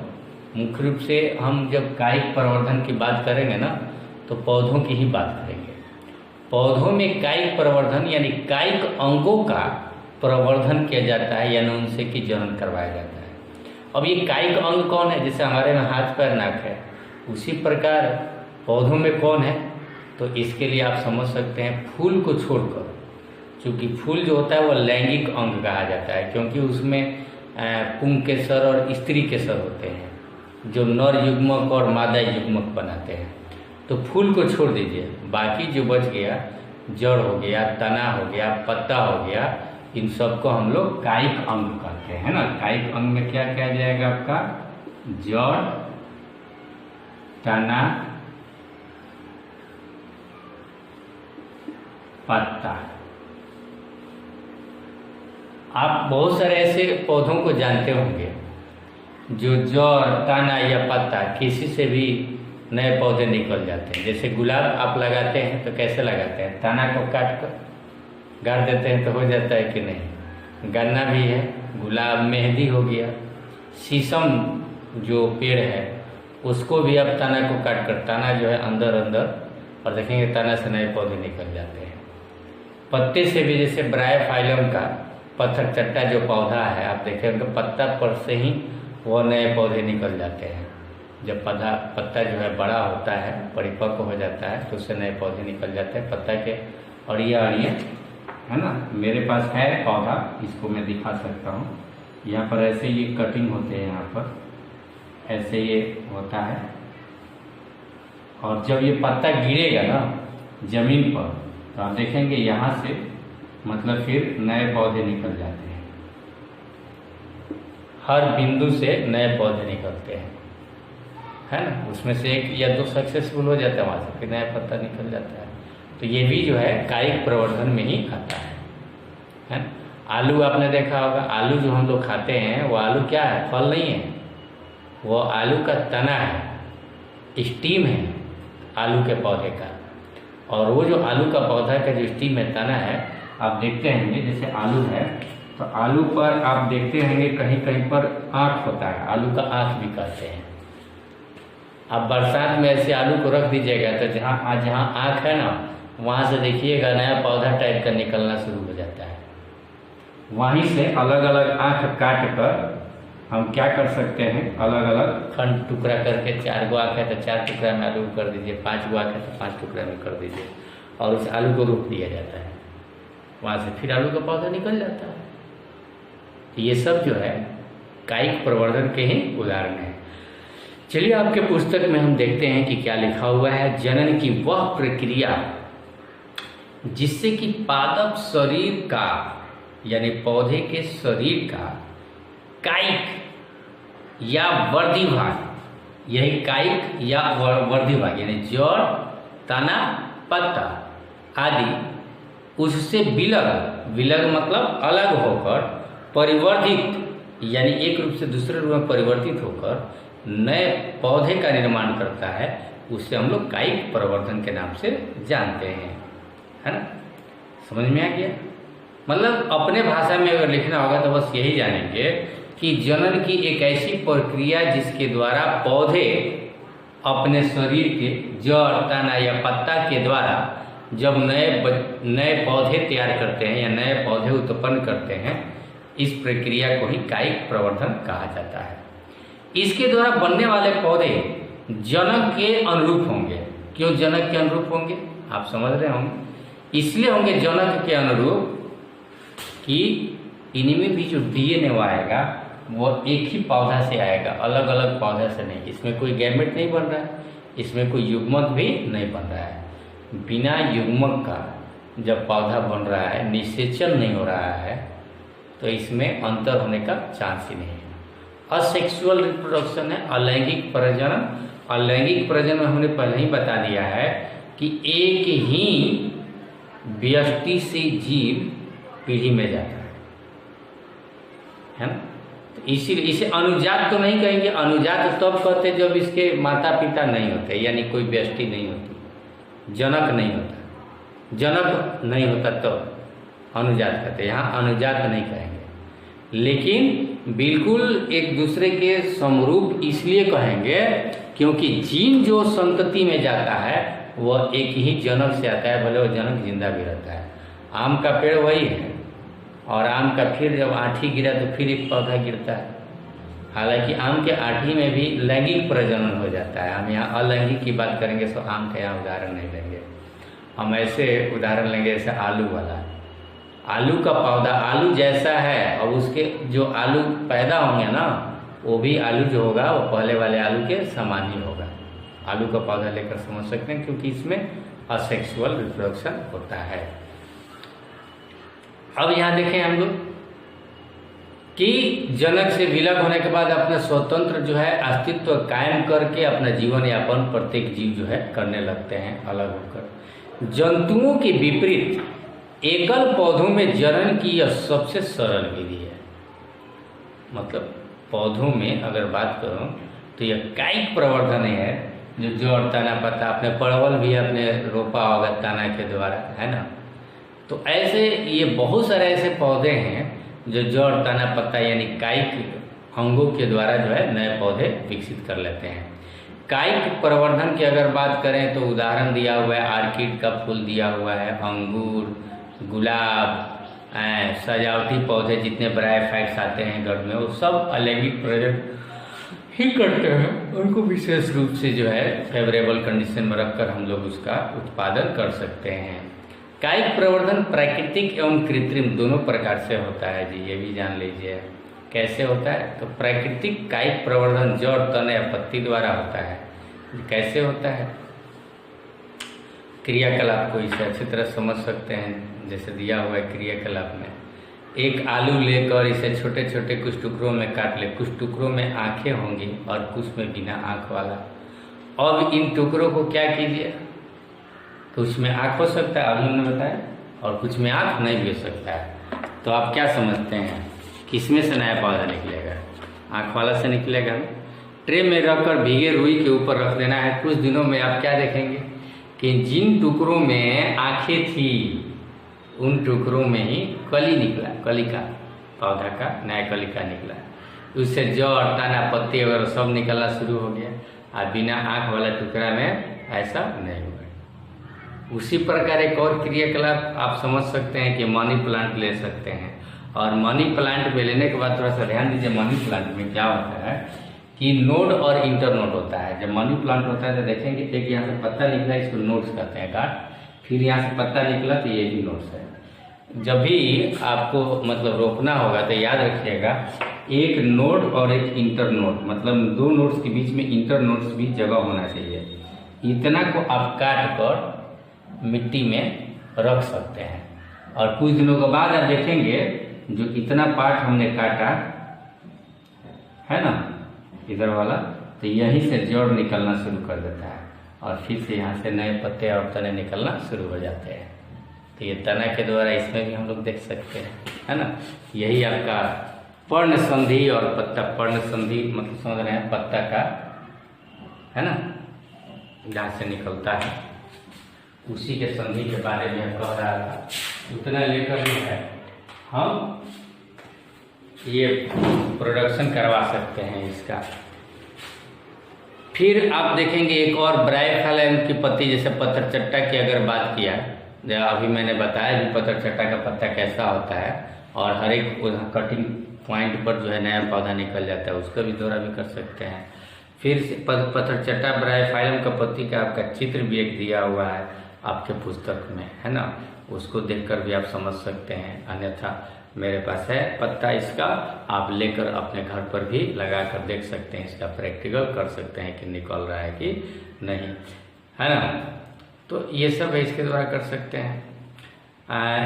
A: मुख्य रूप से हम जब कायिक प्रवर्धन की बात करेंगे ना तो पौधों की ही बात करेंगे। पौधों में कायिक प्रवर्धन यानी कायिक अंगों का प्रवर्धन किया जाता है, यानी उनसे कि जनन करवाया जाता है। अब ये कायिक अंग कौन है, जैसे हमारे में हाथ पैर नाक है, उसी प्रकार पौधों में कौन है, तो इसके लिए आप समझ सकते हैं फूल को छोड़कर, क्योंकि फूल जो होता है वो लैंगिक अंग कहा जाता है, क्योंकि उसमें पुंकेसर और स्त्री केसर होते हैं जो नर युग्मक और मादा युग्मक बनाते हैं। तो फूल को छोड़ दीजिए, बाकी जो बच गया, जड़ हो गया, तना हो गया, पत्ता हो गया, इन सबको हम लोग कायिक अंग कहते हैं ना। कायिक अंग में क्या किया जाएगा आपका, जड़, तना, पत्ता। आप बहुत सारे ऐसे पौधों को जानते होंगे जो जड़, तना या पत्ता किसी से भी नए पौधे निकल जाते हैं। जैसे गुलाब आप लगाते हैं तो कैसे लगाते हैं, तना को काट कर गाड़ देते हैं तो हो जाता है कि नहीं। गन्ना भी है, गुलाब, मेहंदी हो गया, शीशम जो पेड़ है उसको भी आप तना को काट कर, तना जो है अंदर अंदर, और देखेंगे तना से नए पौधे निकल जाते हैं। पत्ते से भी, जैसे ब्रायोफाइलम का पत्थर चट्टा जो पौधा है, आप देखेंगे पत्ता पर से ही वो नए पौधे निकल जाते हैं। जब पत्ता जो है बड़ा होता है, परिपक्व हो जाता है, तो उससे नए पौधे निकल जाते हैं। पत्ता के अड़िया है ना, मेरे पास है पौधा, इसको मैं दिखा सकता हूँ। यहाँ पर ऐसे ये कटिंग होते हैं, यहाँ पर ऐसे ये होता है, और जब ये पत्ता गिरेगा ना जमीन पर तो आप देखेंगे यहाँ से मतलब फिर नए पौधे निकल जाते हैं। हर बिंदु से नए पौधे निकलते हैं, है ना। उसमें से एक या दो सक्सेसफुल हो जाता है, वहाँ से फिर नया पत्ता निकल जाता है। तो ये भी जो है कायिक प्रवर्धन में ही आता है ना। आलू आपने देखा होगा, आलू जो हम लोग खाते हैं वो आलू क्या है, फल नहीं है, वो आलू का तना है, स्टीम है आलू के पौधे का। और वो जो आलू का पौधा का जो स्टीम है, तना है, आप देखते होंगे जैसे आलू है तो आलू पर आप देखते होंगे कहीं कहीं पर आँख होता है, आलू का आँख भी कहते हैं। आप बरसात में ऐसे आलू को रख दीजिएगा तो जहाँ आँख है ना, वहाँ से देखिएगा नया पौधा टाइप का निकलना शुरू हो जाता है। वहीं से अलग अलग आँख काट कर हम क्या कर सकते हैं, अलग अलग खंड टुकड़ा करके, 4 गो आँख है तो 4 टुकड़ा में आलू कर दीजिए, 5 गो आँख है तो 5 टुकड़ा में कर दीजिए, और उस आलू को रोप दिया जाता है। वहाँ से फिर आलू का पौधा निकल जाता है। तो ये सब जो है कायिक प्रवर्धन के ही उदाहरण है। चलिए आपके पुस्तक में हम देखते हैं कि क्या लिखा हुआ है। जनन की वह प्रक्रिया जिससे कि पादप शरीर का यानी पौधे के शरीर का कायिक या वर्धी भाग, यही कायिक या वर्धी भाग यानी जड़, तना, पत्ता आदि उससे विलग मतलब अलग होकर परिवर्तित यानी एक रूप से दूसरे रूप में परिवर्तित होकर नए पौधे का निर्माण करता है, उससे हम लोग कायिक प्रवर्धन के नाम से जानते हैं, है ना। समझ में आ गया। मतलब अपने भाषा में अगर लिखना होगा तो बस यही जानेंगे कि जनन की एक ऐसी प्रक्रिया जिसके द्वारा पौधे अपने शरीर के जड़, तना या पत्ता के द्वारा जब नए पौधे तैयार करते हैं या नए पौधे उत्पन्न करते हैं, इस प्रक्रिया को ही कायिक प्रवर्धन कहा जाता है। इसके द्वारा बनने वाले पौधे जनक के अनुरूप होंगे। क्यों जनक के अनुरूप होंगे, आप समझ रहे होंगे। इसलिए होंगे जनक के अनुरूप कि इनमें भी जो डीएनए वो आएगा वो एक ही पौधा से आएगा, अलग अलग पौधा से नहीं। इसमें कोई गैमेट नहीं बन रहा है, इसमें कोई युग्मक भी नहीं बन रहा है। बिना युग्मक का जब पौधा बन रहा है, निषेचन नहीं हो रहा है, तो इसमें अंतर होने का चांस ही नहीं है। असेक्सुअल रिप्रोडक्शन है अलैंगिक प्रजनन। अलैंगिक प्रजनन हमने पहले ही बता दिया है कि एक ही व्यक्ति से जीव पीढ़ी में जाता है ना। तो इसीलिए इसे अनुजात तो नहीं कहेंगे, अनुजात तब कहते जब इसके माता पिता नहीं होते, यानी कोई व्यष्टि नहीं होती, जनक नहीं होता, जनक नहीं होता तो अनुजात कहते हैं। यहाँ अनुजात नहीं कहेंगे, लेकिन बिल्कुल एक दूसरे के समरूप इसलिए कहेंगे क्योंकि जीन जो संतति में जाता है वह एक ही जनक से आता है, भले वो जनक जिंदा भी रहता है। आम का पेड़ वही है, और आम का फिर जब आठी गिरा तो फिर एक पौधा गिरता है। हालांकि आम के आठी में भी लैंगिक प्रजनन हो जाता है। हम यहाँ अलैंगिक की बात करेंगे तो आम का यहाँ उदाहरण नहीं लेंगे, हम ऐसे उदाहरण लेंगे जैसे आलू वाला। आलू का पौधा आलू जैसा है, और उसके जो आलू पैदा होंगे ना, वो भी आलू जो होगा वो पहले वाले आलू के समान ही होगा। आलू का पौधा लेकर समझ सकते हैं, क्योंकि इसमें असेक्सुअल रिप्रोडक्शन होता है। अब यहाँ देखें हम लोग कि जनक से विलग होने के बाद अपना स्वतंत्र जो है अस्तित्व कायम करके अपना जीवन यापन प्रत्येक जीव जो है करने लगते हैं अलग होकर। जंतुओं के विपरीत एकल पौधों में जनन की यह सबसे सरल विधि है। मतलब पौधों में अगर बात करूं तो यह कायिक प्रवर्धन है, जो जड़ तना पत्ता, अपने परवल भी अपने रोपा होगा तना के द्वारा, है ना। तो ऐसे ये बहुत सारे ऐसे पौधे हैं जो जड़ तना पत्ता यानी कायिक अंगों के द्वारा जो है नए पौधे विकसित कर लेते हैं। कायिक प्रवर्धन की अगर बात करें तो उदाहरण दिया हुआ है, ऑर्किड का फूल दिया हुआ है, अंगूर, गुलाब, सजावटी पौधे जितने ब्रायोफाइट्स आते हैं घर में, वो सब अलैंगिक प्रजनन ही करते हैं। उनको विशेष रूप से जो है फेवरेबल कंडीशन में रखकर हम लोग उसका उत्पादन कर सकते हैं। कायिक प्रवर्धन प्राकृतिक एवं कृत्रिम दोनों प्रकार से होता है जी, ये भी जान लीजिए कैसे होता है। तो प्राकृतिक कायिक प्रवर्धन जड़ तने या पत्ती द्वारा होता है। कैसे होता है? क्रियाकलाप को इसे अच्छी तरह समझ सकते हैं, जैसे दिया हुआ है क्रियाकलाप में। एक आलू लेकर इसे छोटे छोटे कुछ टुकड़ों में काट ले, कुछ टुकड़ों में आंखें होंगी और कुछ में बिना आंख वाला। अब इन टुकड़ों को क्या कीजिए, कुछ में आंख हो सकता है, आलू ने बताया, और कुछ में आंख नहीं भी हो सकता है। तो आप क्या समझते हैं किसमें से नया पौधा निकलेगा? आंख वाला से निकलेगा। ट्रे में रखकर भीगे रुई के ऊपर रख देना है। कुछ दिनों में आप क्या देखेंगे कि जिन टुकड़ों में आंखें थी उन टुकड़ों में ही कली निकला, कलिका, पौधा का नया कलिका निकला। उससे जड़ तना पत्ते वगैरह सब निकलना शुरू हो गया। और बिना आँख वाला टुकड़ा में ऐसा नहीं हुआ। उसी प्रकार एक और क्रियाकलाप आप समझ सकते हैं कि मनी प्लांट ले सकते हैं। और मनी प्लांट में लेने के बाद थोड़ा सा ध्यान दीजिए, मनी प्लांट में क्या होता है कि नोड और इंटरनोड होता है। जब मनी प्लांट होता है तो देखेंगे एक यहाँ से पत्ता निकला, इसको नोड्स कहते हैं काट, फिर यहाँ से पत्ता निकला तो ये भी नोड्स है। जब भी आपको मतलब रोपना होगा तो याद रखिएगा एक नोड और एक इंटरनोड, मतलब दो नोड्स के बीच में इंटरनोड्स भी जगह होना चाहिए। इतना को आप काट कर मिट्टी में रख सकते हैं। और कुछ दिनों के बाद आप देखेंगे जो इतना पार्ट हमने काटा है ना इधर वाला, तो यहीं से जड़ निकलना शुरू कर देता है और फिर से यहाँ से नए पत्ते और तने निकलना शुरू हो जाते हैं। तो ये तना के द्वारा इसमें भी हम लोग देख सकते हैं, है ना। यही आपका पर्ण संधि और पत्ता, पर्ण संधि मतलब समझ रहे हैं पत्ता का, है ना, जहाँ से निकलता है उसी के संधि के बारे में कह रहा था। उतना लेकर जो है हम ये प्रोडक्शन करवा सकते हैं इसका। फिर आप देखेंगे एक और ब्रायोफाइलम की पत्ती, जैसे पत्थर चट्टा की अगर बात किया, अभी मैंने बताया भी पत्थर चट्टा का पत्ता कैसा होता है, और हर एक कटिंग पॉइंट पर जो है नया पौधा निकल जाता है, उसका भी दौरा भी कर सकते हैं। फिर से पत्थर चट्टा ब्रायोफाइलम का पत्ती का आपका चित्र भी एक दिया हुआ है आपके पुस्तक में, है ना, उसको देखकर भी आप समझ सकते हैं। अन्यथा मेरे पास है पत्ता इसका, आप लेकर अपने घर पर भी लगा कर देख सकते हैं, इसका प्रैक्टिकल कर सकते हैं कि निकल रहा है कि नहीं, है ना। तो ये सब इसके द्वारा कर सकते हैं।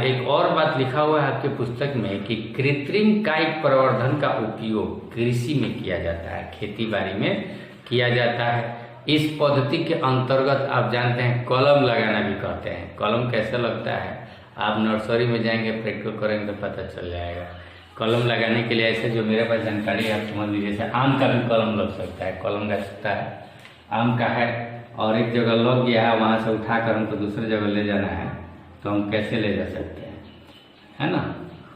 A: एक और बात लिखा हुआ है आपके पुस्तक में कि कृत्रिम कायिक प्रवर्धन का उपयोग कृषि में किया जाता है, खेती बाड़ी में किया जाता है। इस पद्धति के अंतर्गत आप जानते हैं कलम लगाना भी कहते हैं। कलम कैसे लगता है, आप नर्सरी में जाएंगे प्रैक्टिकल करेंगे तो पता चल जाएगा। कलम लगाने के लिए ऐसे जो मेरे पास जानकारी है आप समझ लीजिए, जैसे आम का भी कलम लग सकता है, कलम लग सकता है, आम का है और एक जगह लग गया है, वहाँ से उठाकर हमको दूसरी जगह ले जाना है तो हम कैसे ले जा सकते हैं, है ना।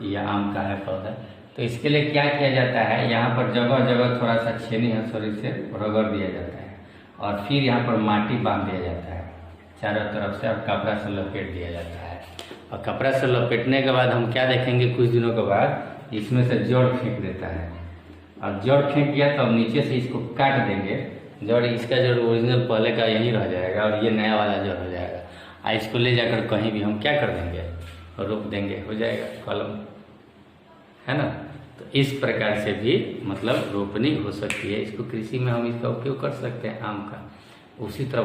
A: यह आम का है पौधा, तो इसके लिए क्या किया जाता है, यहाँ पर जगह जगह थोड़ा सा छेनी हथौड़ी से रगड़ दिया जाता है और फिर यहाँ पर माटी बांध दिया जाता है चारों तरफ से और कपड़ा से लपेट दिया जाता है। और कपड़ा से लपेटने के बाद हम क्या देखेंगे, कुछ दिनों के बाद इसमें से जड़ फेंक देता है और जड़ फेंक गया तो हम नीचे से इसको काट देंगे। जड़ इसका जड़ ओरिजिनल पहले का यहीं रह जाएगा और ये नया वाला जड़ हो जाएगा। इसको ले जाकर कहीं भी हम क्या कर देंगे, रोप देंगे, हो जाएगा कलम, है ना। तो इस प्रकार से भी मतलब रोपनी हो सकती है। इसको कृषि में हम इसका उपयोग कर सकते हैं आम का। उसी तरह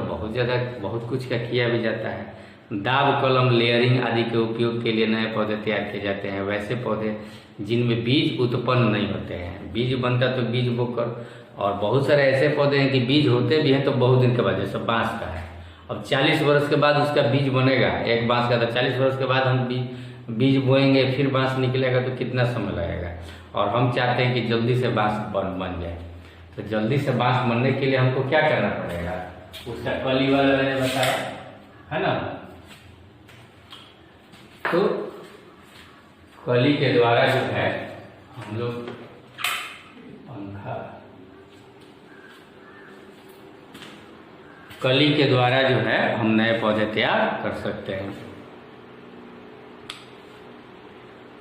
A: बहुत कुछ का किया भी जाता है। दाब, कलम, लेयरिंग आदि के उपयोग के लिए नए पौधे तैयार किए जाते हैं। वैसे पौधे जिनमें बीज उत्पन्न नहीं होते हैं, बीज बनता तो बीज बोकर, और बहुत सारे ऐसे पौधे हैं कि बीज होते भी हैं तो बहुत दिन के बाद, जैसे बांस का है, अब 40 वर्ष के बाद उसका बीज बनेगा। एक बांस का तो 40 वर्ष के बाद हम बीज बोएंगे, फिर बांस निकलेगा तो कितना समय लगेगा। और हम चाहते हैं कि जल्दी से बांस बन जाए, तो जल्दी से बांस बनने के लिए हमको क्या करना पड़ेगा, उसका कली वाला मैंने बताया, है ना। तो कली के द्वारा जो है हम लोग कली के द्वारा जो है हम नए पौधे तैयार कर सकते हैं।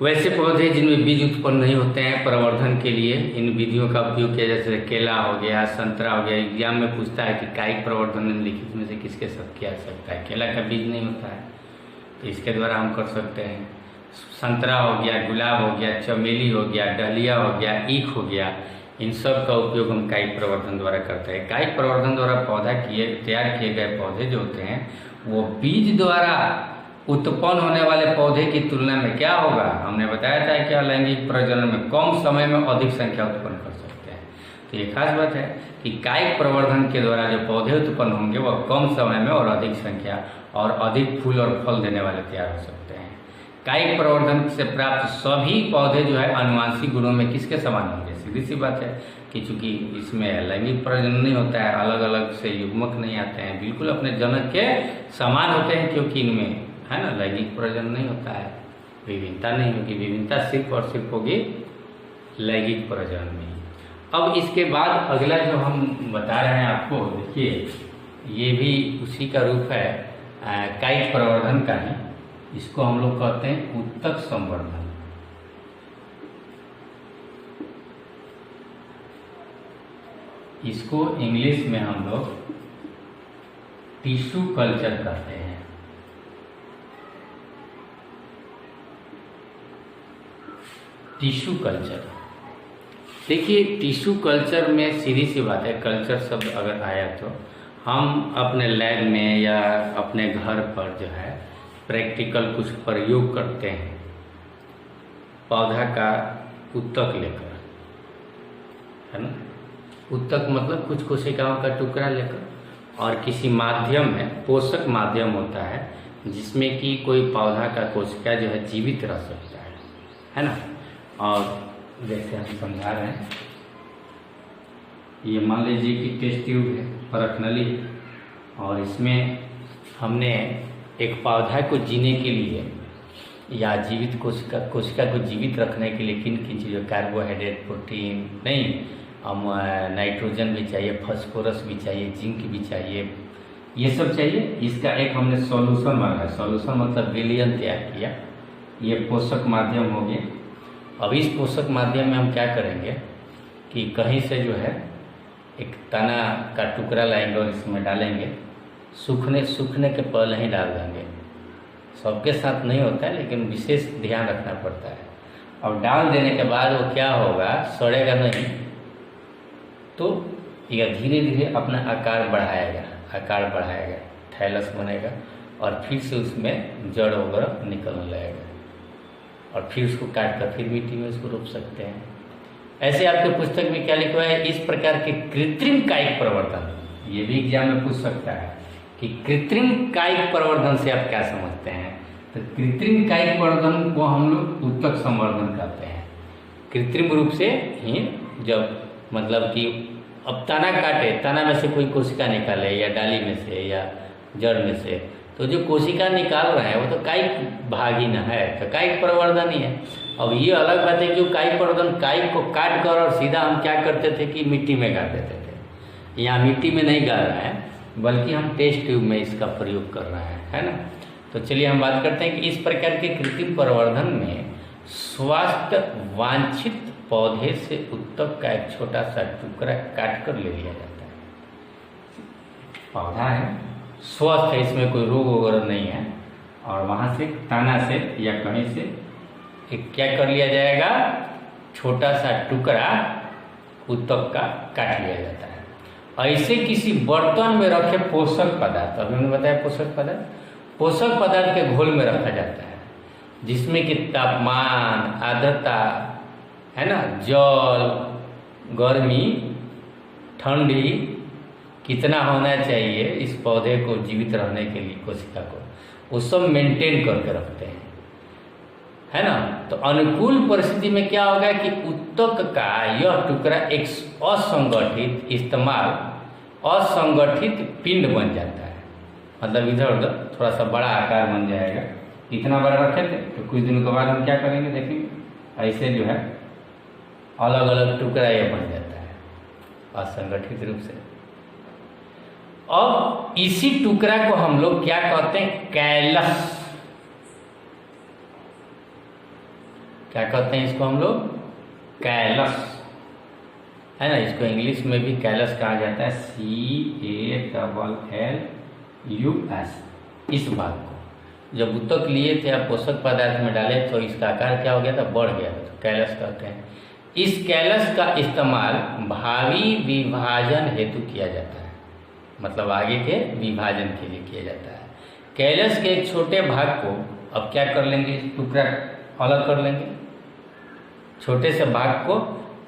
A: वैसे पौधे जिनमें बीज उत्पन्न नहीं होते हैं, प्रवर्धन के लिए इन विधियों का उपयोग किया, जैसे केला हो गया, संतरा हो गया। एग्जाम में पूछता है कि कायिक प्रवर्धन निम्नलिखित में से किसके साथ किया जा सकता है। केला का बीज नहीं होता है तो इसके द्वारा हम कर सकते हैं। संतरा हो गया, गुलाब हो गया, चमेली हो गया, डहलिया हो गया, ईख हो गया, इन सब का उपयोग हम कायिक प्रवर्धन द्वारा करते हैं। कायिक प्रवर्धन द्वारा तैयार किए गए पौधे जो होते हैं वो बीज द्वारा उत्पन्न होने वाले पौधे की तुलना में क्या होगा, हमने बताया था क्या, लैंगिक प्रजनन में कम समय में अधिक संख्या उत्पन्न कर सकते हैं। तो ये खास बात है कि कायिक प्रवर्धन के द्वारा जो पौधे उत्पन्न होंगे वह कम समय में और अधिक संख्या और अधिक फूल और फल देने वाले तैयार हो सकते हैं। कायिक प्रवर्धन से प्राप्त सभी पौधे जो है आनुवांशिक गुणों में किसके समान होंगे, सीधी सी बात है कि चूंकि इसमें लैंगिक प्रजनन नहीं होता है, अलग अलग से युग्मक नहीं आते हैं, बिल्कुल अपने जनक के समान होते हैं, क्योंकि इनमें है ना लैंगिक प्रजनन नहीं होता है, विभिन्नता नहीं होगी। विभिन्नता सिर्फ और सिर्फ होगी लैंगिक प्रजनन में। अब इसके बाद अगला जो हम बता रहे हैं आपको, देखिए ये भी उसी का रूप है कायिक प्रवर्धन का ही। इसको हम लोग कहते हैं उत्तक संवर्धन। इसको इंग्लिश में हम लोग टिश्यू कल्चर कहते हैं। टिश्यू कल्चर, देखिए टिश्यू कल्चर में सीधी सी बात है, कल्चर शब्द अगर आया तो हम अपने लैब में या अपने घर पर जो है प्रैक्टिकल कुछ प्रयोग करते हैं, पौधा का उत्तक लेकर, है ना। उत्तक मतलब कुछ कोशिकाओं का टुकड़ा लेकर, और किसी माध्यम में, पोषक माध्यम होता है जिसमें कि कोई पौधा का कोशिका जो है जीवित रह सकता है ना। और जैसे हम समझा रहे हैं, ये मान लीजिए कि टेस्ट ट्यूब है, परख नली है, और इसमें हमने एक पौधा को जीने के लिए या जीवित कोशिका को जीवित रखने के लिए किन किन चीज़ों, कार्बोहाइड्रेट, प्रोटीन नहीं, हम नाइट्रोजन भी चाहिए, फास्फोरस भी चाहिए, जिंक भी चाहिए, ये सब चाहिए। इसका एक हमने सॉल्यूशन मांगा, सॉल्यूशन मतलब विलयन तैयार किया, ये पोषक माध्यम हो गया। अब इस पोषक माध्यम में हम क्या करेंगे कि कहीं से जो है एक तना का टुकड़ा लाएंगे और इसमें डालेंगे, सूखने के पहले ही डाल देंगे। सबके साथ नहीं होता है लेकिन विशेष ध्यान रखना पड़ता है। और डाल देने के बाद वो क्या होगा, सड़ेगा नहीं, तो यह धीरे धीरे अपना आकार बढ़ाएगा, थैलस बनेगा और फिर से उसमें जड़ वगैरह निकलने लगेगा और फिर उसको काट कर फिर मिट्टी में उसको रोप सकते हैं। ऐसे आपके पुस्तक में क्या लिखा है, इस प्रकार के कृत्रिम कायिक प्रवर्धन, ये भी एग्जाम में पूछ सकता है कि कृत्रिम कायिक प्रवर्धन से आप क्या समझते हैं। तो कृत्रिम कायिक प्रवर्धन को हम लोग उत्तक संवर्धन कहते हैं। कृत्रिम रूप से ही जब मतलब कि अब तना काटे, तना में से कोई कोशिका निकाले या डाली में से या जड़ में से, तो जो कोशिका निकाल रहे हैं वो तो कायिक भाग ही न है, तो कायिक प्रवर्धन ही है। अब ये अलग बात है कि वो कायिक प्रवर्धन कायिक को काट कर और सीधा हम क्या करते थे कि मिट्टी में गाड़ देते थे। यहाँ मिट्टी में नहीं गाड़ रहे हैं बल्कि हम टेस्ट ट्यूब में इसका प्रयोग कर रहे हैं, है ना। तो चलिए हम बात करते हैं कि इस प्रकार के कृत्रिम प्रवर्धन में स्वास्थ्य वांछित पौधे से उत्तक का एक छोटा सा टुकड़ा काट कर ले लिया जाता है। पौधा है, स्वस्थ है, इसमें कोई रोग वगैरह नहीं है, और वहाँ से तना से या कहीं से एक क्या कर लिया जाएगा, छोटा सा टुकड़ा उत्तक का काट लिया जाता है। ऐसे किसी बर्तन में रखे पोषक पदार्थ, अभी हमने बताया पोषक पदार्थ के घोल में रखा जाता है, जिसमें कि तापमान, आर्द्रता, है ना, जल, गर्मी, ठंडी कितना होना चाहिए इस पौधे को जीवित रहने के लिए, कोशिका को, वो सब मेंटेन करके रखते हैं, है ना। तो अनुकूल परिस्थिति में क्या होगा कि उत्तक का यह टुकड़ा एक असंगठित पिंड बन जाता है, मतलब इधर उधर थोड़ा सा बड़ा आकार बन जाएगा। इतना बड़ा रखे थे तो कुछ दिनों के बाद हम क्या करेंगे, देखेंगे ऐसे जो है अलग अलग टुकड़ा ये बन जाता है असंगठित रूप से। अब इसी टुकड़ा को हम लोग क्या कहते हैं, कैलस। क्या कहते हैं इसको हम लोग, कैलस, है ना। इसको इंग्लिश में भी कैलस कहा जाता है, CALLUS। इस भाग को जब उत्तक लिए थे आप पोषक पदार्थ में डाले तो इसका आकार क्या हो गया था, बढ़ गया, तो कैलस कहते हैं। इस कैलस का इस्तेमाल भावी विभाजन हेतु किया जाता है, मतलब आगे के विभाजन के लिए किया जाता है। कैलस के एक छोटे भाग को अब क्या कर लेंगे, टुकड़ा अलग कर लेंगे, छोटे से भाग को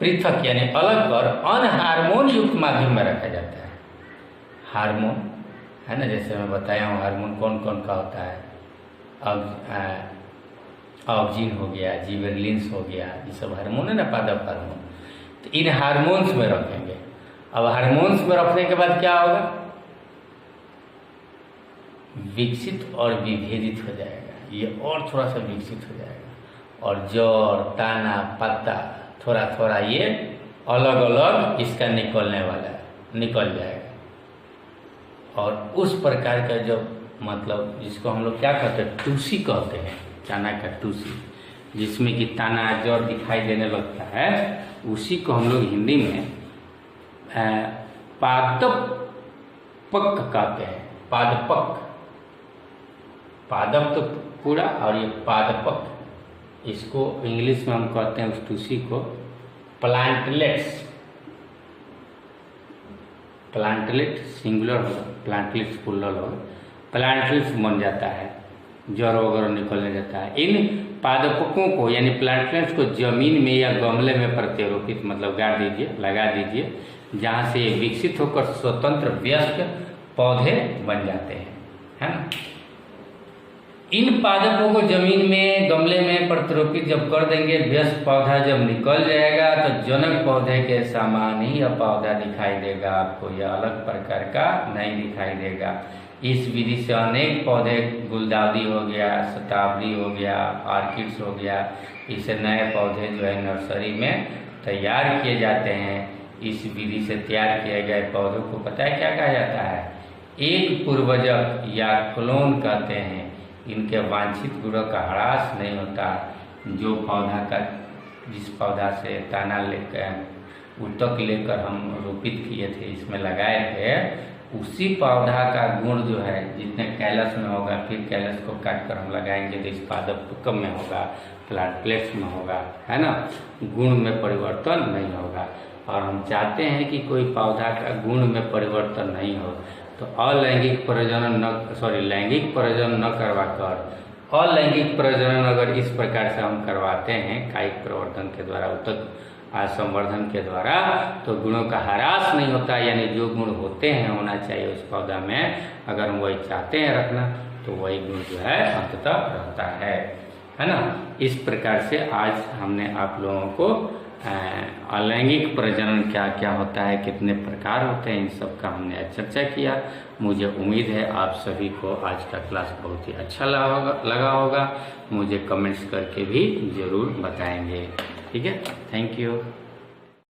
A: पृथक यानी अलग कर अनहार्मोन युक्त माध्यम में रखा जाता है। हार्मोन, है ना, जैसे मैं बताया हूँ हार्मोन कौन कौन का होता है, ऑक्जिन हो गया, जिबेरलिन्स हो गया, ये सब हार्मोन है ना, पादप हार्मोन। तो इन हार्मोन्स में रखेंगे। अब हार्मोन्स में रखने के बाद क्या होगा, विकसित और विभेदित हो जाएगा, ये और थोड़ा सा विकसित हो जाएगा, और जड़, ताना, पत्ता थोड़ा थोड़ा ये अलग अलग इसका निकल जाएगा। और उस प्रकार का जो मतलब जिसको हम लोग क्या कहते हैं, टूसी कहते हैं, ताना का टूसी, जिसमें कि ताना जड़ दिखाई देने लगता है, उसी को हम लोग हिंदी में पादपक कहते हैं। पादप तो पूरा, और ये पादपक, इसको इंग्लिश में हम कहते हैं उस टूसी को प्लांटलेट्स। प्लांटलेट सिंगुलर होगा, प्लांटलेट्स प्लूरल होगा, प्लांटलेट्स बन जाता है, जड़ वगैरह निकलने जाता है। इन पादपों को यानी प्लांटलेट्स को जमीन में या गमले में प्रत्यारोपित मतलब गाड़ दीजिए, लगा दीजिए, जहाँ से विकसित होकर स्वतंत्र व्यस्क पौधे बन जाते हैं, है ना। इन पादपों को जमीन में, गमले में प्रत्यारोपित जब कर देंगे, व्यस्क पौधा जब निकल जाएगा तो जनक पौधे के समान ही यह पौधा दिखाई देगा आपको, यह अलग प्रकार का नहीं दिखाई देगा। इस विधि से अनेक पौधे, गुलदाउदी हो गया, शताब्दी हो गया, ऑर्किड्स हो गया, इससे नए पौधे जो है नर्सरी में तैयार किए जाते हैं। इस विधि से तैयार किए गए पौधों को पता है क्या कहा जाता है, एक पूर्वजक या क्लोन कहते हैं। इनके वांछित गुणों का ह्रास नहीं होता। जो पौधा का, जिस पौधा से ताना लेकर उत्तक लेकर हम रोपित किए थे, इसमें लगाए थे, उसी पौधा का गुण जो है जितने कैलस में होगा, फिर कैलस को काट कर हम लगाएंगे तो इस पादप में होगा, प्लांट प्लेट्स में होगा, है ना। गुण में परिवर्तन नहीं होगा। और हम चाहते हैं कि कोई पौधा का गुण में परिवर्तन नहीं हो, तो लैंगिक प्रजनन न करवाकर अलैंगिक प्रजनन अगर इस प्रकार से हम करवाते हैं कायिक प्रवर्धन के द्वारा, उत्तक संवर्धन के द्वारा, तो गुणों का ह्रास नहीं होता। यानी जो गुण होते हैं होना चाहिए उस पौधा में, अगर हम वही चाहते हैं रखना तो वही गुण जो है अंततः रहता है ना। इस प्रकार से आज हमने आप लोगों को अलैंगिक प्रजनन क्या क्या होता है, कितने प्रकार होते हैं, इन सब का हमने आज चर्चा किया। मुझे उम्मीद है आप सभी को आज का क्लास बहुत ही अच्छा लगा होगा। मुझे कमेंट्स करके भी ज़रूर बताएंगे। ठीक है, थैंक यू।